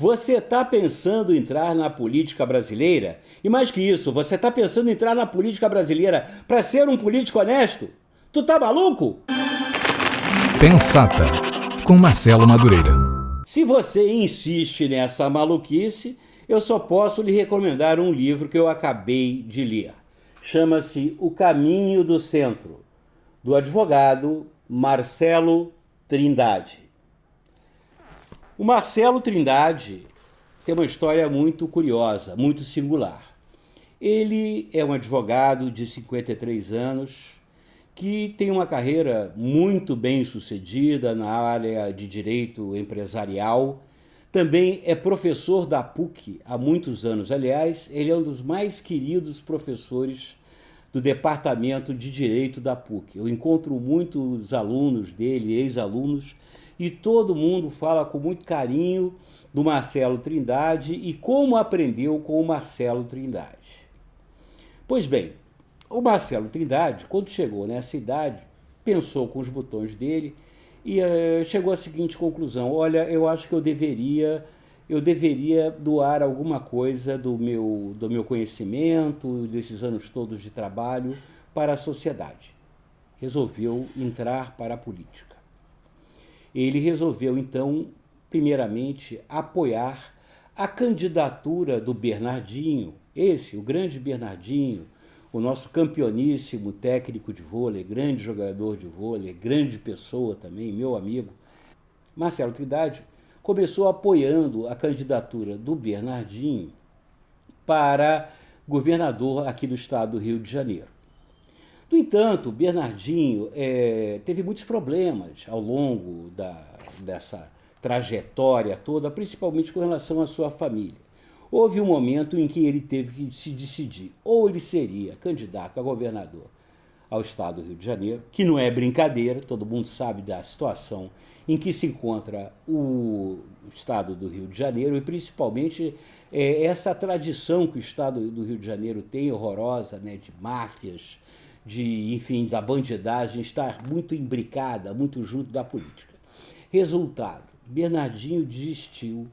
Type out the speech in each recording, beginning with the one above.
Você está pensando em entrar na política brasileira? E mais que isso, você está pensando em entrar na política brasileira para ser um político honesto? Tu tá maluco? Pensata, com Marcelo Madureira. Se você insiste nessa maluquice, eu só posso lhe recomendar um livro que eu acabei de ler. Chama-se O Caminho do Centro, do advogado Marcelo Trindade. O Marcelo Trindade tem uma história muito curiosa, muito singular. Ele é um advogado de 53 anos que tem uma carreira muito bem sucedida na área de direito empresarial. Também é professor da PUC há muitos anos. Aliás, ele é um dos mais queridos professores do departamento de direito da PUC. Eu encontro muitos alunos dele, ex-alunos, e todo mundo fala com muito carinho do Marcelo Trindade e como aprendeu com o Marcelo Trindade. Pois bem, o Marcelo Trindade, quando chegou nessa idade, pensou com os botões dele e chegou à seguinte conclusão: olha, eu acho que eu deveria doar alguma coisa do meu conhecimento, desses anos todos de trabalho, para a sociedade. Resolveu entrar para a política. Ele resolveu, então, primeiramente, apoiar a candidatura do Bernardinho, o grande Bernardinho, o nosso campeoníssimo técnico de vôlei, grande jogador de vôlei, grande pessoa também, meu amigo. Marcelo Trindade começou apoiando a candidatura do Bernardinho para governador aqui do estado do Rio de Janeiro. No entanto, o Bernardinho teve muitos problemas ao longo dessa trajetória toda, principalmente com relação à sua família. Houve um momento em que ele teve que se decidir: ou ele seria candidato a governador ao estado do Rio de Janeiro, que não é brincadeira, todo mundo sabe da situação em que se encontra o estado do Rio de Janeiro, e principalmente essa tradição que o estado do Rio de Janeiro tem, horrorosa, né, de máfias, enfim, da bandidagem, estar muito imbricada, muito junto da política. Resultado: Bernardinho desistiu.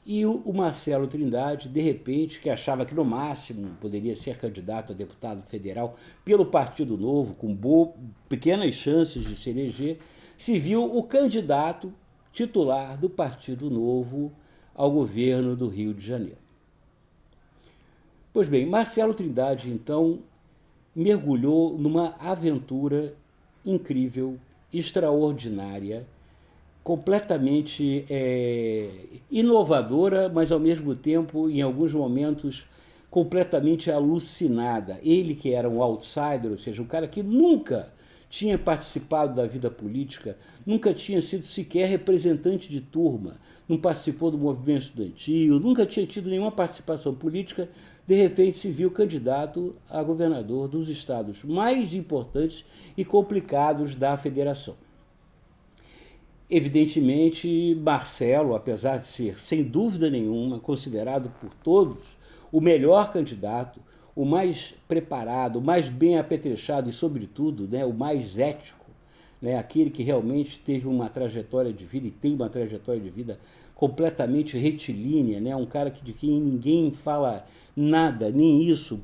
E o Marcelo Trindade, de repente, que achava que no máximo poderia ser candidato a deputado federal pelo Partido Novo, com pequenas chances de se eleger, se viu o candidato titular do Partido Novo ao governo do Rio de Janeiro. Pois bem, Marcelo Trindade, então, mergulhou numa aventura incrível, extraordinária, completamente inovadora, mas ao mesmo tempo, em alguns momentos, completamente alucinada. Ele, que era um outsider, ou seja, um cara que nunca tinha participado da vida política, nunca tinha sido sequer representante de turma, não participou do movimento estudantil, nunca tinha tido nenhuma participação política, de repente se viu candidato a governador dos estados mais importantes e complicados da federação. Evidentemente, Marcelo, apesar de ser, sem dúvida nenhuma, considerado por todos o melhor candidato, o mais preparado, o mais bem apetrechado e, sobretudo, né, o mais ético, né, aquele que realmente teve uma trajetória de vida e tem uma trajetória de vida completamente retilínea, né, um cara de quem ninguém fala nada, nem isso,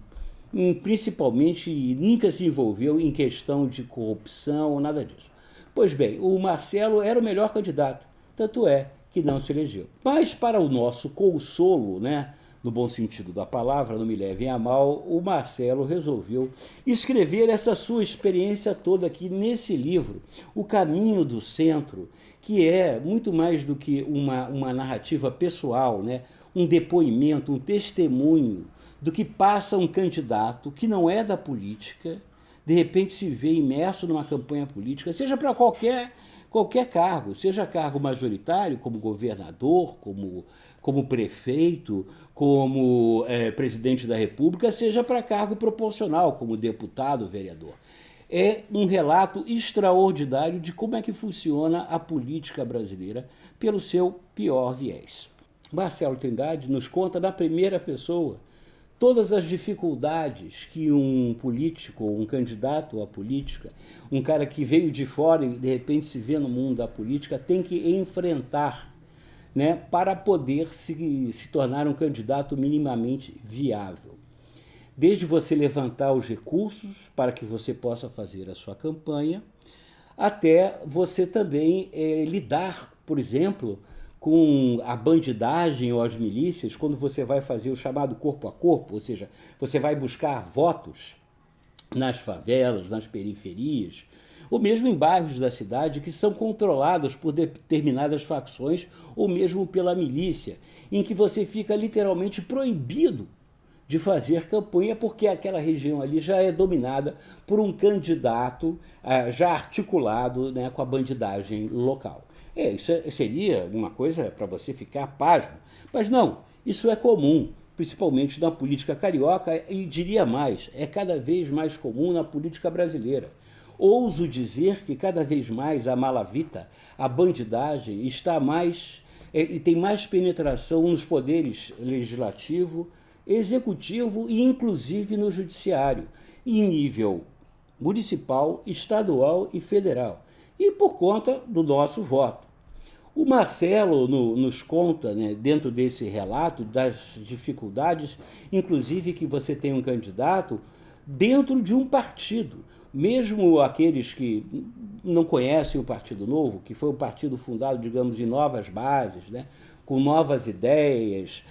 principalmente nunca se envolveu em questão de corrupção ou nada disso. Pois bem, o Marcelo era o melhor candidato, tanto é que não se elegeu. Mas, para o nosso consolo, né, no bom sentido da palavra, não me levem a mal, o Marcelo resolveu escrever essa sua experiência toda aqui nesse livro, O Caminho do Centro, que é muito mais do que uma narrativa pessoal, né, um depoimento, um testemunho do que passa um candidato que não é da política, de repente se vê imerso numa campanha política, seja para qualquer cargo, seja cargo majoritário, como governador, como prefeito, como presidente da República, seja para cargo proporcional, como deputado, vereador. É um relato extraordinário de como é que funciona a política brasileira pelo seu pior viés. Marcelo Trindade nos conta da primeira pessoa todas as dificuldades que um político, um candidato à política, um cara que veio de fora e de repente se vê no mundo da política, tem que enfrentar né, para poder se tornar um candidato minimamente viável. Desde você levantar os recursos para que você possa fazer a sua campanha, até você também lidar, por exemplo, com a bandidagem ou as milícias, quando você vai fazer o chamado corpo a corpo, ou seja, você vai buscar votos nas favelas, nas periferias, ou mesmo em bairros da cidade que são controlados por determinadas facções ou mesmo pela milícia, em que você fica literalmente proibido de fazer campanha porque aquela região ali já é dominada por um candidato já articulado, né, com a bandidagem local. Isso seria uma coisa para você ficar pasmo, mas não, isso é comum, principalmente na política carioca e diria mais, é cada vez mais comum na política brasileira. Ouso dizer que cada vez mais a malavita, a bandidagem, está mais e tem mais penetração nos poderes legislativo, executivo e inclusive no judiciário, em nível municipal, estadual e federal, e por conta do nosso voto. O Marcelo nos conta, né, dentro desse relato, das dificuldades, inclusive que você tem um candidato dentro de um partido. Mesmo aqueles que não conhecem o Partido Novo, que foi um partido fundado, digamos, em novas bases, né, com novas ideias,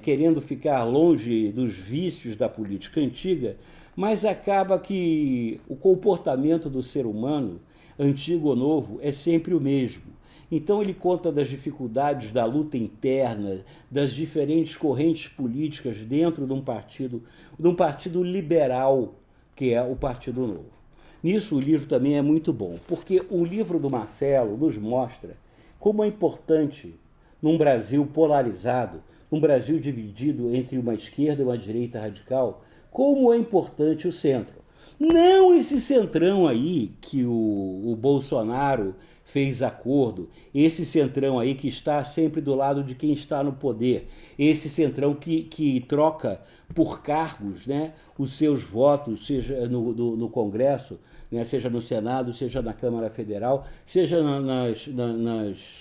querendo ficar longe dos vícios da política antiga, mas acaba que o comportamento do ser humano, antigo ou novo, é sempre o mesmo. Então ele conta das dificuldades da luta interna, das diferentes correntes políticas dentro de um partido liberal, que é o Partido Novo. Nisso o livro também é muito bom, porque o livro do Marcelo nos mostra como é importante, num Brasil polarizado, num Brasil dividido entre uma esquerda e uma direita radical, como é importante o centro. Não esse centrão aí que o Bolsonaro fez acordo, esse centrão aí que está sempre do lado de quem está no poder, esse centrão que troca por cargos, né, os seus votos, seja no Congresso, né, seja no Senado, seja na Câmara Federal, seja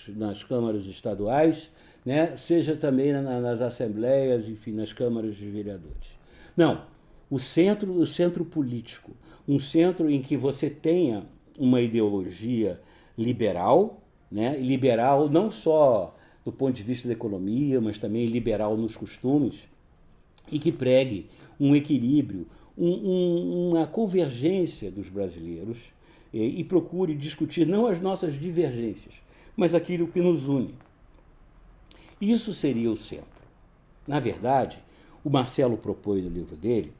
nas câmaras estaduais, né, seja também nas assembleias, enfim, nas câmaras de vereadores. Não, o centro político, um centro em que você tenha uma ideologia liberal, né, liberal não só do ponto de vista da economia, mas também liberal nos costumes, e que pregue um equilíbrio, uma convergência dos brasileiros e procure discutir não as nossas divergências, mas aquilo que nos une. Isso seria o centro. Na verdade, o Marcelo propõe no livro dele,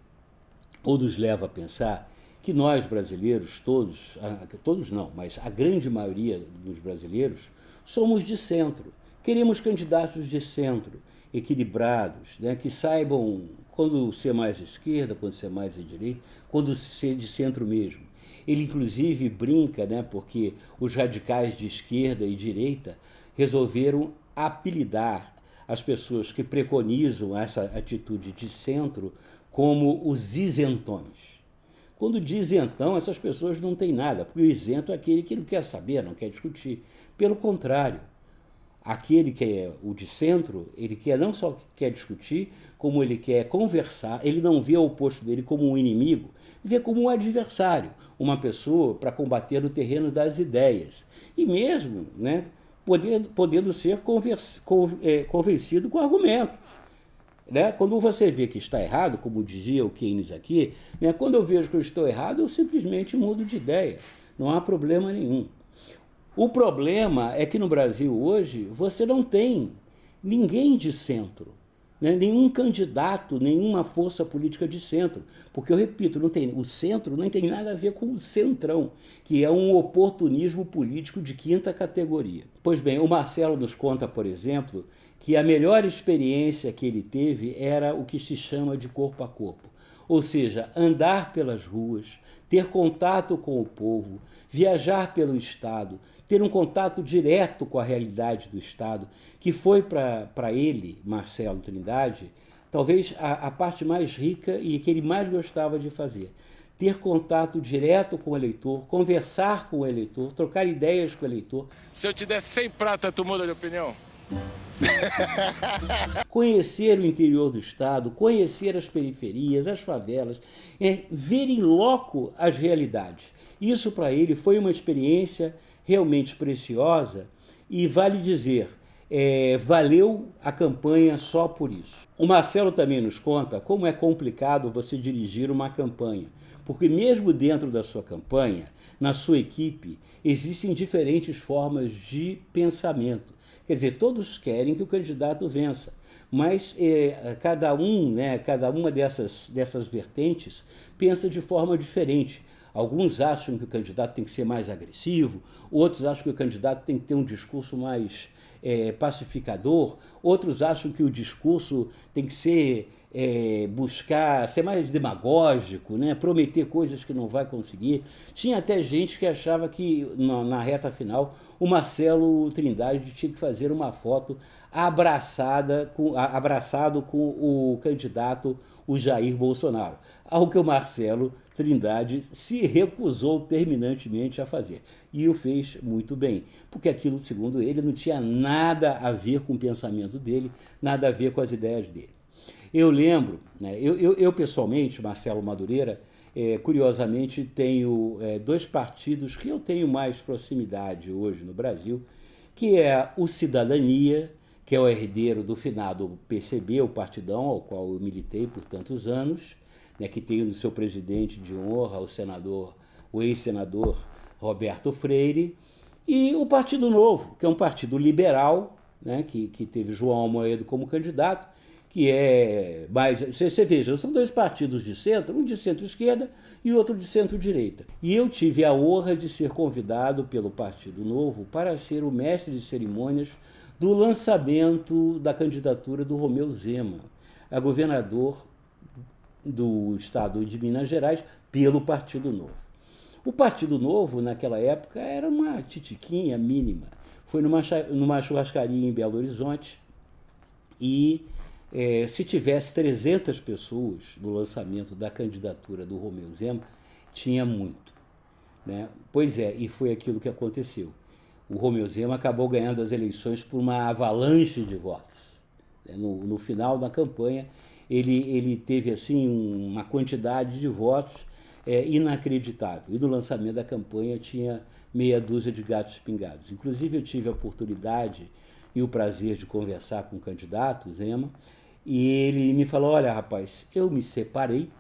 ou nos leva a pensar, que nós brasileiros, todos não, mas a grande maioria dos brasileiros, somos de centro. Queremos candidatos de centro, equilibrados, né, que saibam quando ser mais esquerda, quando ser mais à direita, quando ser de centro mesmo. Ele, inclusive, brinca, né, porque os radicais de esquerda e direita resolveram apelidar as pessoas que preconizam essa atitude de centro como os isentões. Quando diz isentão, essas pessoas não têm nada, porque o isento é aquele que não quer saber, não quer discutir. Pelo contrário, aquele que é o de centro, ele quer não só quer discutir, como ele quer conversar, ele não vê o oposto dele como um inimigo, vê como um adversário, uma pessoa para combater no terreno das ideias. E mesmo, né, podendo ser convencido com argumentos. Né? Quando você vê que está errado, como dizia o Keynes aqui, né, quando eu vejo que eu estou errado, eu simplesmente mudo de ideia. Não há problema nenhum. O problema é que no Brasil hoje você não tem ninguém de centro, né? Nenhum candidato, nenhuma força política de centro. Porque, eu repito, o centro não tem nada a ver com o centrão, que é um oportunismo político de quinta categoria. Pois bem, o Marcelo nos conta, por exemplo, que a melhor experiência que ele teve era o que se chama de corpo a corpo. Ou seja, andar pelas ruas, ter contato com o povo, viajar pelo Estado, ter um contato direto com a realidade do Estado, que foi para ele, Marcelo Trindade, talvez a parte mais rica e que ele mais gostava de fazer. Ter contato direto com o eleitor, conversar com o eleitor, trocar ideias com o eleitor. Se eu te der 100 prata, tu muda de opinião? Conhecer o interior do estado, conhecer as periferias, as favelas, ver em loco as realidades. Isso para ele foi uma experiência realmente preciosa e vale dizer, valeu a campanha só por isso. O Marcelo também nos conta como é complicado você dirigir uma campanha, porque mesmo dentro da sua campanha, na sua equipe, existem diferentes formas de pensamento. Quer dizer, todos querem que o candidato vença, mas cada uma dessas vertentes pensa de forma diferente. Alguns acham que o candidato tem que ser mais agressivo, outros acham que o candidato tem que ter um discurso mais pacificador, outros acham que o discurso tem que ser buscar ser mais demagógico, né? Prometer coisas que não vai conseguir. Tinha até gente que achava que na reta final o Marcelo Trindade tinha que fazer uma foto abraçado com o candidato, o Jair Bolsonaro, ao que o Marcelo Trindade se recusou terminantemente a fazer. E o fez muito bem, porque aquilo, segundo ele, não tinha nada a ver com o pensamento dele, nada a ver com as ideias dele. Eu lembro, né, eu pessoalmente, Marcelo Madureira, curiosamente tenho dois partidos que eu tenho mais proximidade hoje no Brasil, que é o Cidadania, que é o herdeiro do finado PCB, o partidão ao qual eu militei por tantos anos, né, que tem no seu presidente de honra o ex-senador Roberto Freire, e o Partido Novo, que é um partido liberal, né, que teve João Almoedo como candidato, que é mais... Você veja, são dois partidos de centro, um de centro-esquerda e outro de centro-direita. E eu tive a honra de ser convidado pelo Partido Novo para ser o mestre de cerimônias do lançamento da candidatura do Romeu Zema a governador do estado de Minas Gerais pelo Partido Novo. O Partido Novo, naquela época, era uma titiquinha mínima. Foi numa churrascaria em Belo Horizonte e se tivesse 300 pessoas no lançamento da candidatura do Romeu Zema, tinha muito, né? Pois é, e foi aquilo que aconteceu. O Romeu Zema acabou ganhando as eleições por uma avalanche de votos. No final da campanha, ele teve assim uma quantidade de votos inacreditável. E no lançamento da campanha tinha meia dúzia de gatos pingados. Inclusive eu tive a oportunidade e o prazer de conversar com o candidato, o Zema, e ele me falou, olha rapaz, eu me separei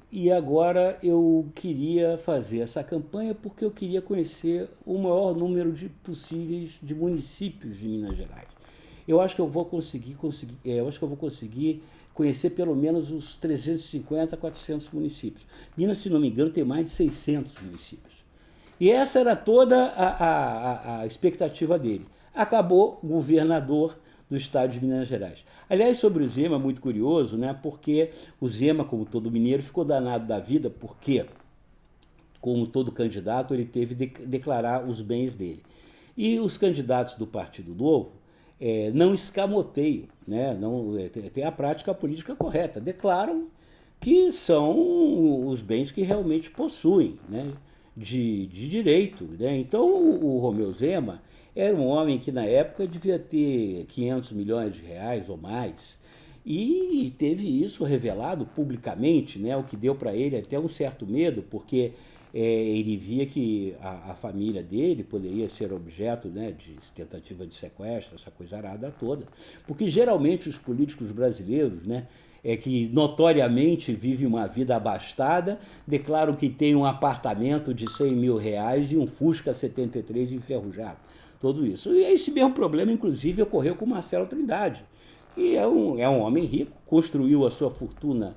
e agora eu queria fazer essa campanha porque eu queria conhecer o maior número de possíveis de municípios de Minas Gerais. Eu acho que eu vou conseguir conhecer pelo menos os 350, 400 municípios. Minas, se não me engano, tem mais de 600 municípios. E essa era toda a expectativa dele. Acabou governador do estado de Minas Gerais. Aliás, sobre o Zema, muito curioso, né? Porque o Zema, como todo mineiro, ficou danado da vida, porque, como todo candidato, ele teve de declarar os bens dele. E os candidatos do Partido Novo não escamoteiam, né? Tem a prática política correta, declaram que são os bens que realmente possuem, né? de direito. Né? Então, o Romeu Zema era um homem que, na época, devia ter 500 milhões de reais ou mais, e teve isso revelado publicamente, né? O que deu para ele até um certo medo, porque ele via que a família dele poderia ser objeto, né, de tentativa de sequestro, essa coisa arada toda. Porque, geralmente, os políticos brasileiros, né, que notoriamente vivem uma vida abastada, declaram que tem um apartamento de 100 mil reais e um Fusca 73 enferrujado. Tudo isso. E esse mesmo problema, inclusive, ocorreu com Marcelo Trindade, que é um homem rico, construiu a sua fortuna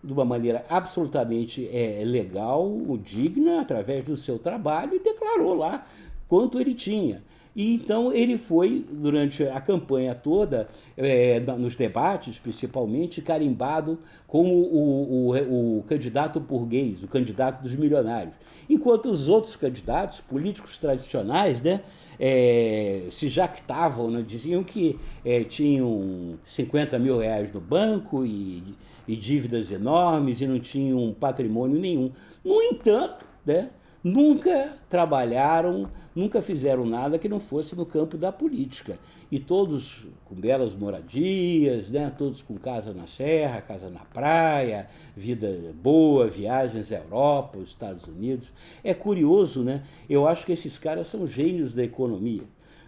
de uma maneira absolutamente legal, digna, através do seu trabalho, e declarou lá quanto ele tinha. E então ele foi, durante a campanha toda, nos debates principalmente, carimbado como o candidato burguês, o candidato dos milionários. Enquanto os outros candidatos, políticos tradicionais, né, se jactavam, né, diziam que tinham 50 mil reais no banco e dívidas enormes e não tinham patrimônio nenhum. No entanto, né, nunca trabalharam, nunca fizeram nada que não fosse no campo da política. E todos com belas moradias, né? Todos com casa na serra, casa na praia, vida boa, viagens à Europa, aos Estados Unidos. É curioso, né? Eu acho que esses caras são gênios da economia.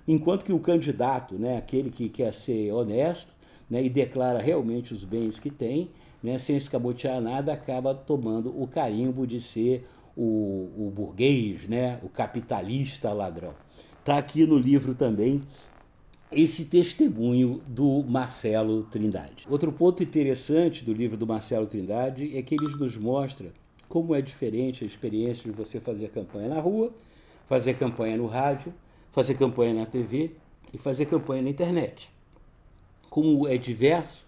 Enquanto que o candidato, né? Aquele que quer ser honesto, né? E declara realmente os bens que tem, né? Sem escamotear nada, acaba tomando o carimbo de ser o burguês, né? O capitalista ladrão. Está aqui no livro também esse testemunho do Marcelo Trindade. Outro ponto interessante do livro do Marcelo Trindade é que ele nos mostra como é diferente a experiência de você fazer campanha na rua, fazer campanha no rádio, fazer campanha na TV e fazer campanha na internet. Como é diverso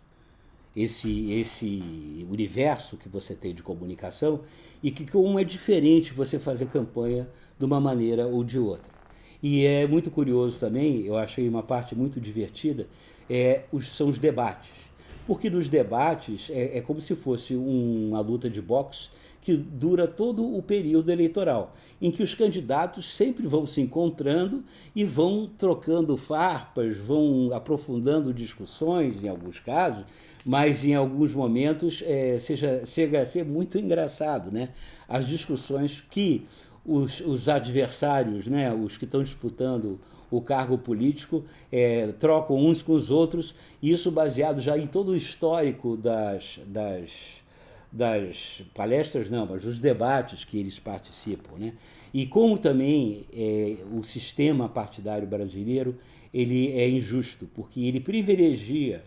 esse universo que você tem de comunicação e que como é diferente você fazer campanha de uma maneira ou de outra. E é muito curioso também, eu achei uma parte muito divertida, são os debates. Porque nos debates é como se fosse uma luta de boxe que dura todo o período eleitoral, em que os candidatos sempre vão se encontrando e vão trocando farpas, vão aprofundando discussões, em alguns casos, mas em alguns momentos chega a ser muito engraçado, né? As discussões que os adversários, né, os que estão disputando o cargo político, trocam uns com os outros, e isso baseado já em todo o histórico das palestras, não, mas dos debates que eles participam, né? E como também o sistema partidário brasileiro ele é injusto, porque ele privilegia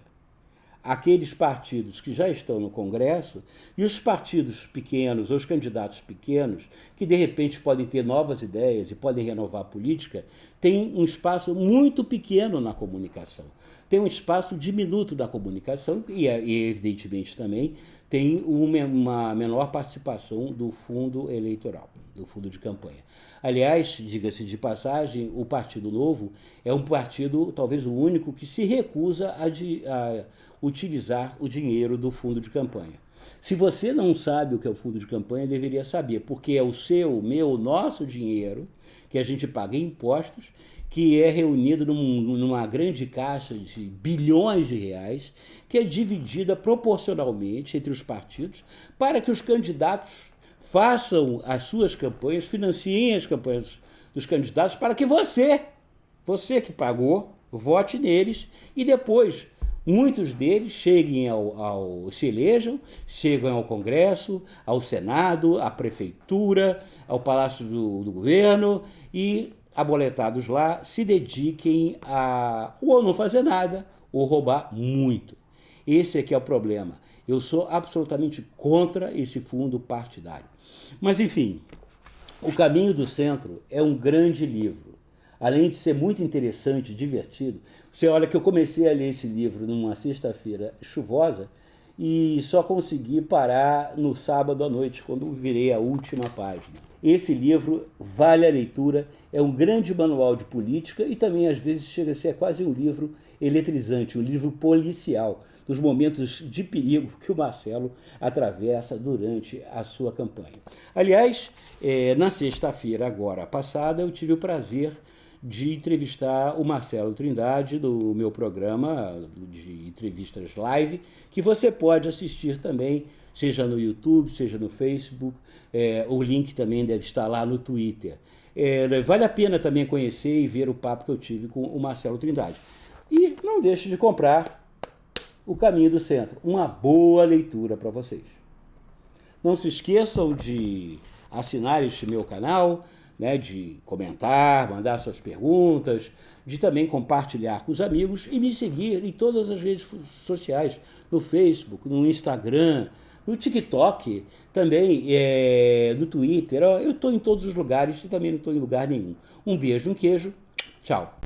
aqueles partidos que já estão no Congresso e os partidos pequenos, ou os candidatos pequenos, que de repente podem ter novas ideias e podem renovar a política, têm um espaço muito pequeno na comunicação. Tem um espaço diminuto na comunicação e evidentemente, também tem uma menor participação do fundo eleitoral, do fundo de campanha. Aliás, diga-se de passagem, o Partido Novo é um partido, talvez o único, que se recusa a utilizar o dinheiro do fundo de campanha. Se você não sabe o que é o fundo de campanha, deveria saber, porque é o seu, o meu, o nosso dinheiro, que a gente paga em impostos, que é reunido numa grande caixa de bilhões de reais, que é dividida proporcionalmente entre os partidos, para que os candidatos façam as suas campanhas, financiem as campanhas dos candidatos, para que você que pagou, vote neles e depois muitos deles se elejam, chegam ao Congresso, ao Senado, à Prefeitura, ao Palácio do Governo e, aboletados lá, se dediquem a ou não fazer nada ou roubar muito. Esse é que é o problema. Eu sou absolutamente contra esse fundo partidário. Mas, enfim, O Caminho do Centro é um grande livro. Além de ser muito interessante, divertido, você olha que eu comecei a ler esse livro numa sexta-feira chuvosa e só consegui parar no sábado à noite, quando virei a última página. Esse livro vale a leitura, é um grande manual de política e também às vezes chega a ser quase um livro eletrizante, um livro policial, dos momentos de perigo que o Marcelo atravessa durante a sua campanha. Aliás, na sexta-feira agora passada, eu tive o prazer de entrevistar o Marcelo Trindade do meu programa de entrevistas live, que você pode assistir também, seja no YouTube, seja no Facebook, o link também deve estar lá no Twitter. Vale a pena também conhecer e ver o papo que eu tive com o Marcelo Trindade. E não deixe de comprar O Caminho do Centro, uma boa leitura para vocês. Não se esqueçam de assinar este meu canal, né, de comentar, mandar suas perguntas, de também compartilhar com os amigos e me seguir em todas as redes sociais, no Facebook, no Instagram, no TikTok, também no Twitter. Eu estou em todos os lugares e também não estou em lugar nenhum. Um beijo, um queijo, tchau.